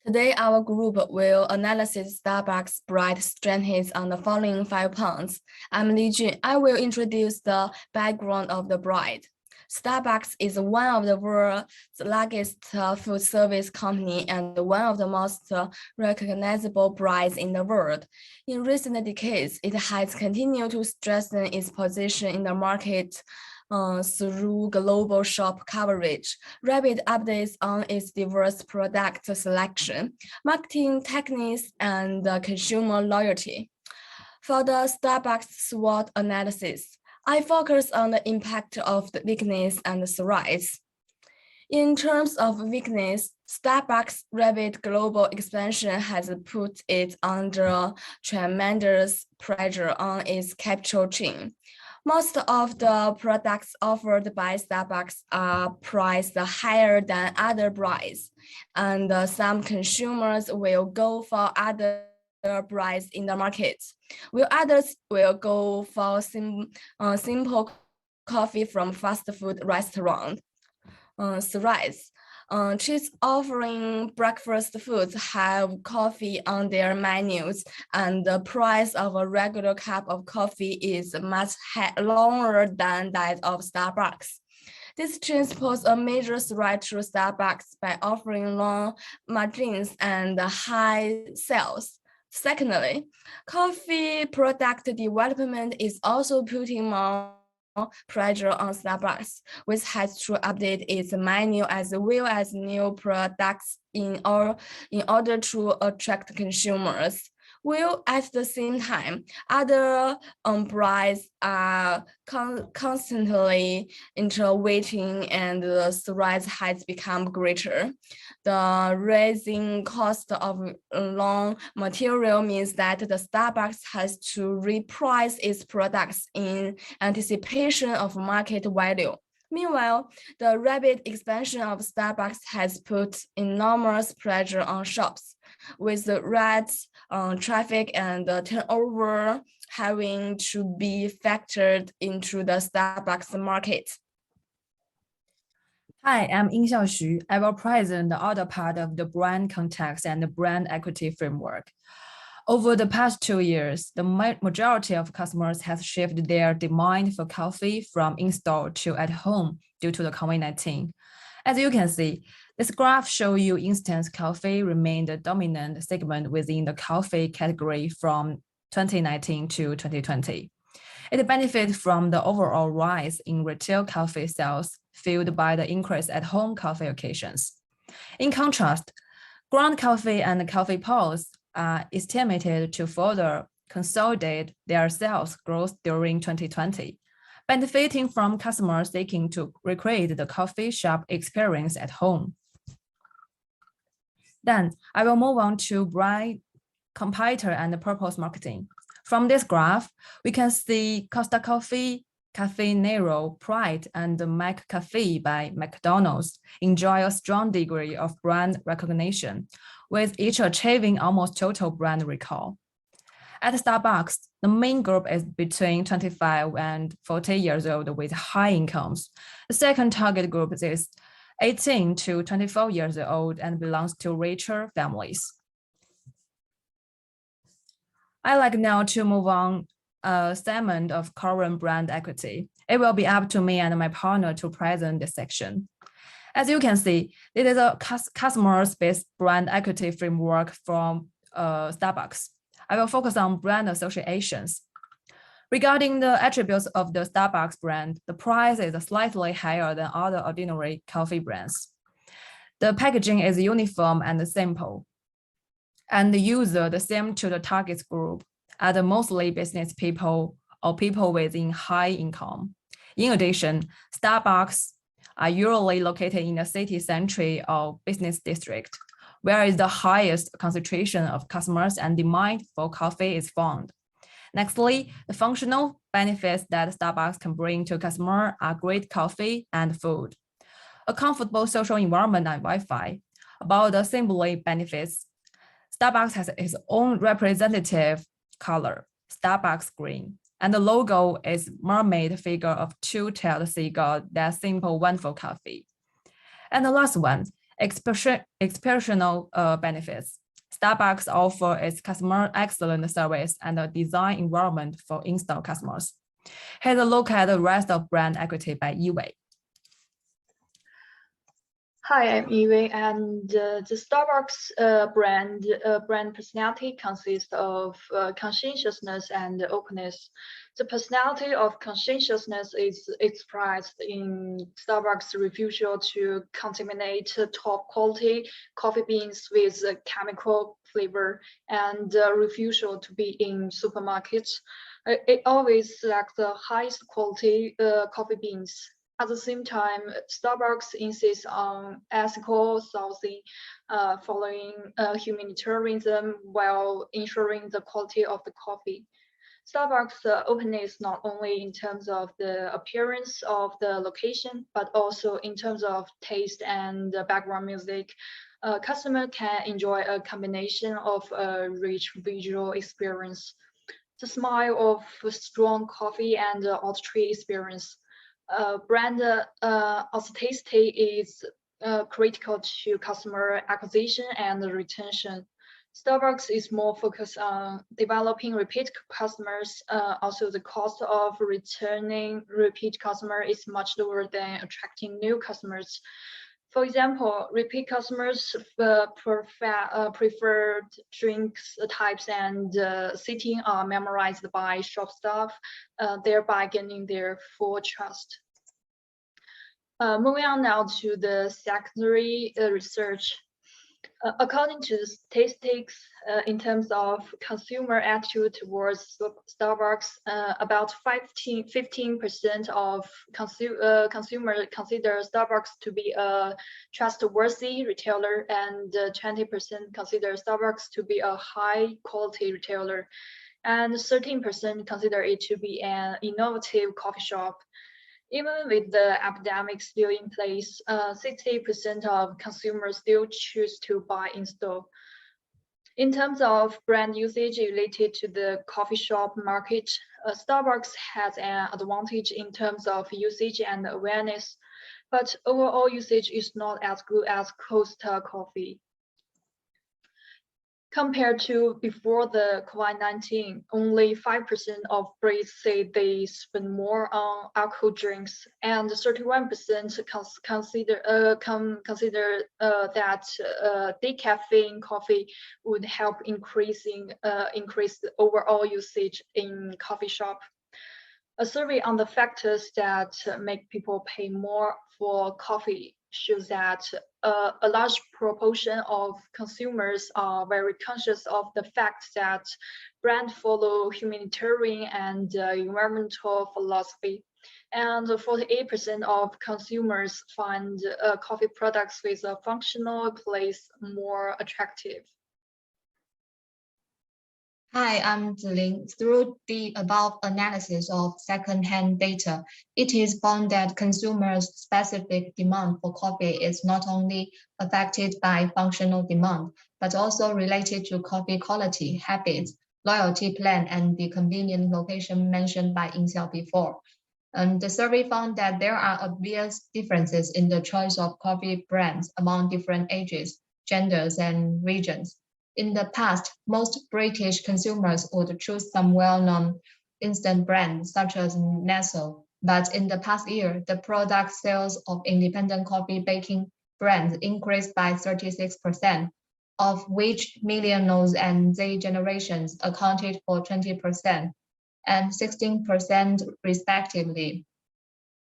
Today, our group will analyze Starbucks brand strengths on the following 5 points. I'm Li Jun. I will introduce the background of the brand. Starbucks is one of the world's largest food service company and one of the most recognizable brands in the world. In recent decades, it has continued to strengthen its position in the market through global shop coverage, rapid updates on its diverse product selection, marketing techniques, and consumer loyalty. For the Starbucks SWOT analysis, I focus on the impact of the weakness and threats. In terms of weakness, Starbucks' rapid global expansion has put it under tremendous pressure on its capital chain. Most of the products offered by Starbucks are priced higher than other brands, and some consumers will go for other brands in the market, while others will go for simple coffee from fast food restaurant. Thrice. Chains offering breakfast foods have coffee on their menus, and the price of a regular cup of coffee is much lower than that of Starbucks. This chains pose a major threat to Starbucks by offering long margins and high sales. Secondly, coffee product development is also putting more pressure on Starbucks, which has to update its menu as well as new products in order to attract consumers. While at the same time, other brands are constantly innovating and the threat has become greater. The rising cost of raw material means that the Starbucks has to reprice its products in anticipation of market value. Meanwhile, the rapid expansion of Starbucks has put enormous pressure on shops, with the rats, traffic, and turnover having to be factored into the Starbucks market. Hi, I'm Yingxiao Xu. I will present the other part of the brand context and the brand equity framework. Over the past 2 years, the majority of customers has shifted their demand for coffee from in-store to at home due to the COVID-19. As you can see, this graph shows you instant coffee remained the dominant segment within the coffee category from 2019 to 2020. It benefited from the overall rise in retail coffee sales fueled by the increase at home coffee occasions. In contrast, ground coffee and coffee pods are estimated to further consolidate their sales growth during 2020, benefiting from customers seeking to recreate the coffee shop experience at home. Then I will move on to brand competitor and purpose marketing. From this graph, we can see Costa Coffee, Cafe Nero, Pride, and McCafe by McDonald's enjoy a strong degree of brand recognition, with each achieving almost total brand recall. At Starbucks, the main group is between 25 and 40 years old with high incomes. The second target group is 18 to 24 years old and belongs to richer families. I like now to move on a segment of current brand equity. It will be up to me and my partner to present this section. As you can see, it is a customer-based brand equity framework from Starbucks. I will focus on brand associations. Regarding the attributes of the Starbucks brand, the price is slightly higher than other ordinary coffee brands. The packaging is uniform and simple, and the user the same to the target group are the mostly business people or people within high income. In addition, Starbucks are usually located in the city center or business district, where is the highest concentration of customers and demand for coffee is found. Nextly, the functional benefits that Starbucks can bring to customers are great coffee and food, a comfortable social environment and Wi-Fi. About the assembly benefits, Starbucks has its own representative color, Starbucks green, and the logo is mermaid figure of two-tailed seagull that symbol wonderful coffee. And the last one, Exceptional benefits. Starbucks offers its customer excellent service and a design environment for in-store customers. Here's a look at the rest of brand equity by Yiwei. Hi, I'm Yiwei, and the Starbucks brand personality consists of conscientiousness and openness. The personality of conscientiousness is expressed in Starbucks' refusal to contaminate top quality coffee beans with chemical flavor and refusal to be in supermarkets. It always selects the highest quality coffee beans. At the same time, Starbucks insists on ethical sourcing, following humanitarianism while ensuring the quality of the coffee. Starbucks' openness not only in terms of the appearance of the location, but also in terms of taste and background music. Customer can enjoy a combination of a rich visual experience, the smell of strong coffee and the auditory experience. Brand authenticity is critical to customer acquisition and retention. Starbucks is more focused on developing repeat customers. Also, the cost of returning repeat customer is much lower than attracting new customers. For example, repeat customers preferred drinks types and seating are memorized by shop staff, thereby gaining their full trust. Moving on now to the secondary research. According to the statistics, in terms of consumer attitude towards Starbucks, about 15% of consumers consider Starbucks to be a trustworthy retailer, and 20% consider Starbucks to be a high quality retailer, and 13% consider it to be an innovative coffee shop. Even with the epidemic still in place, 60% of consumers still choose to buy in store. In terms of brand usage related to the coffee shop market, Starbucks has an advantage in terms of usage and awareness, but overall usage is not as good as Costa Coffee. Compared to before the COVID-19, only 5% of Brits say they spend more on alcohol drinks, and 31% consider that decaffeine coffee would help increase the overall usage in coffee shop. A survey on the factors that make people pay more for coffee shows that a large proportion of consumers are very conscious of the fact that brands follow humanitarian and environmental philosophy. And 48% of consumers find coffee products with a functional place more attractive. Hi, I'm Ziling. Through the above analysis of second-hand data, it is found that consumers' specific demand for coffee is not only affected by functional demand, but also related to coffee quality, habits, loyalty plan, and the convenient location mentioned by Yingxiao before. And the survey found that there are obvious differences in the choice of coffee brands among different ages, genders, and regions. In the past, most British consumers would choose some well-known instant brands such as Nestle, but in the past year, the product sales of independent coffee baking brands increased by 36%, of which millennials and Z generations accounted for 20% and 16% respectively,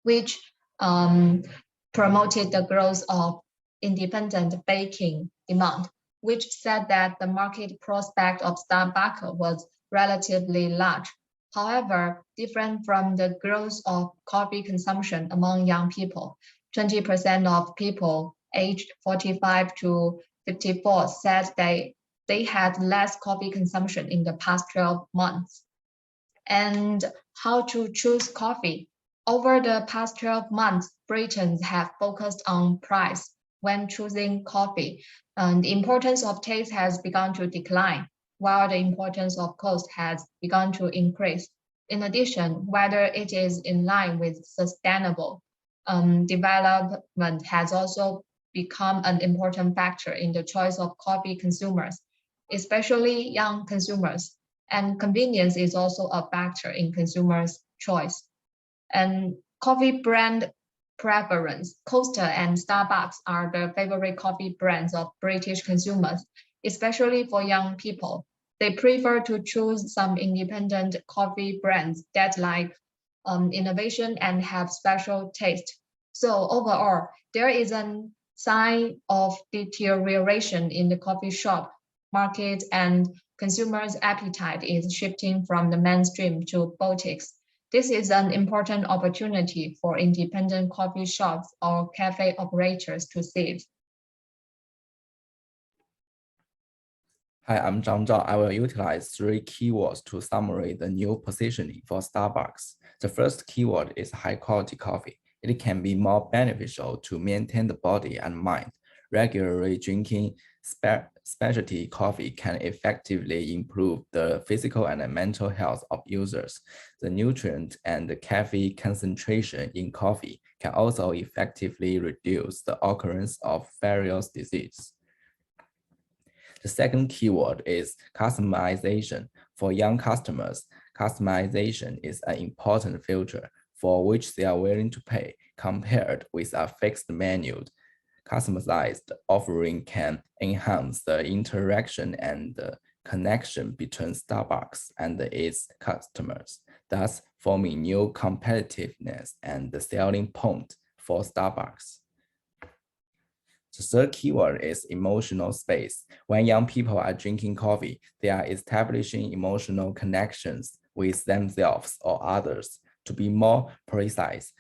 which promoted the growth of independent baking demand, which said that the market prospect of Starbucks was relatively large. However, different from the growth of coffee consumption among young people, 20% of people aged 45 to 54 said they had less coffee consumption in the past 12 months. And how to choose coffee? Over the past 12 months, Britons have focused on price when choosing coffee, and the importance of taste has begun to decline, while the importance of cost has begun to increase. In addition, whether it is in line with sustainable development has also become an important factor in the choice of coffee consumers, especially young consumers. And convenience is also a factor in consumers' choice. And coffee brand preference, Costa and Starbucks are the favorite coffee brands of British consumers, especially for young people. They prefer to choose some independent coffee brands that like innovation and have special taste. So overall, there is a sign of deterioration in the coffee shop market, and consumers' appetite is shifting from the mainstream to boutiques. This is an important opportunity for independent coffee shops or cafe operators to seize. Hi, I'm Zhang Zhao. I will utilize 3 keywords to summarize the new positioning for Starbucks. The first keyword is high quality coffee. It can be more beneficial to maintain the body and mind. Regularly drinking specialty coffee can effectively improve the physical and mental health of users. The nutrient and the caffeine concentration in coffee can also effectively reduce the occurrence of various diseases. The second keyword is customization. For young customers, customization is an important feature for which they are willing to pay compared with a fixed menu. Customized offering can enhance the interaction and the connection between Starbucks and its customers, thus forming new competitiveness and the selling point for Starbucks. The third keyword is emotional space. When young people are drinking coffee, they are establishing emotional connections with themselves or others. To be more precise,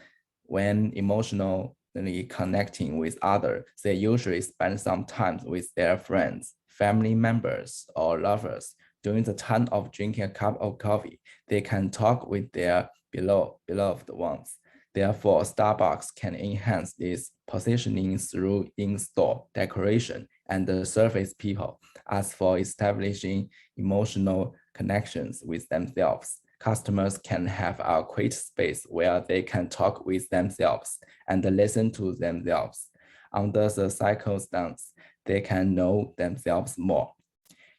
when emotionally connecting with others, they usually spend some time with their friends, family members, or lovers. During the time of drinking a cup of coffee, they can talk with their beloved ones. Therefore, Starbucks can enhance its positioning through in-store decoration and service people. As for establishing emotional connections with themselves, customers can have a quiet space where they can talk with themselves and listen to themselves. Under the circumstance, they can know themselves more.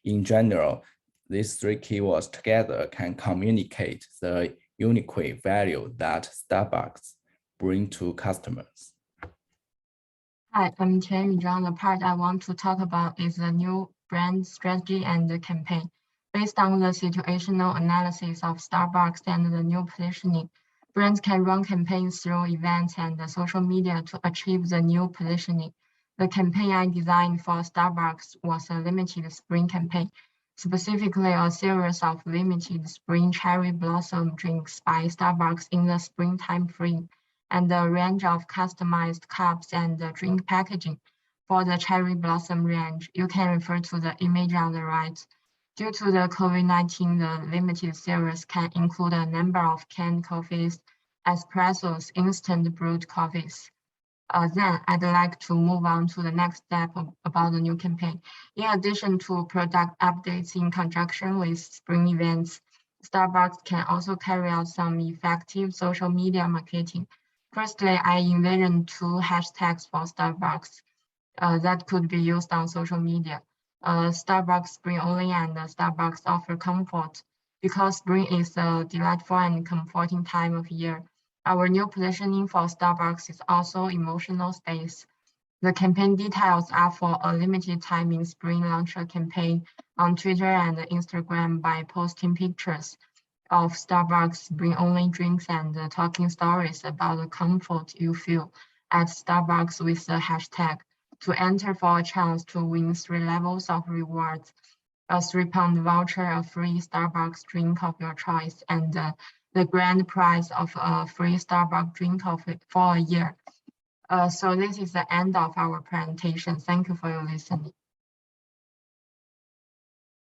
In general, these 3 keywords together can communicate the unique value that Starbucks bring to customers. Hi, I'm Chen Zhang. The part I want to talk about is the new brand strategy and the campaign. Based on the situational analysis of Starbucks and the new positioning, brands can run campaigns through events and the social media to achieve the new positioning. The campaign I designed for Starbucks was a limited spring campaign, specifically a series of limited spring cherry blossom drinks by Starbucks in the springtime frame, and a range of customized cups and drink packaging. For the cherry blossom range, you can refer to the image on the right. Due to the COVID-19, the limited series can include a number of canned coffees, espressos, instant brewed coffees. Then I'd like to move on to the next step about the new campaign. In addition to product updates in conjunction with spring events, Starbucks can also carry out some effective social media marketing. Firstly, I envisioned 2 hashtags for Starbucks that could be used on social media. Starbucks Spring Only and Starbucks Offer Comfort. Because spring is a delightful and comforting time of year, our new positioning for Starbucks is also emotional space. The campaign details are for a limited time in spring launch a campaign on Twitter and Instagram by posting pictures of Starbucks Spring Only drinks and talking stories about the comfort you feel at Starbucks with the hashtag. To enter for a chance to win 3 levels of rewards, a £3 voucher, a free Starbucks drink of your choice, and the grand prize of a free Starbucks drink for a year. So this is the end of our presentation. Thank you for your listening.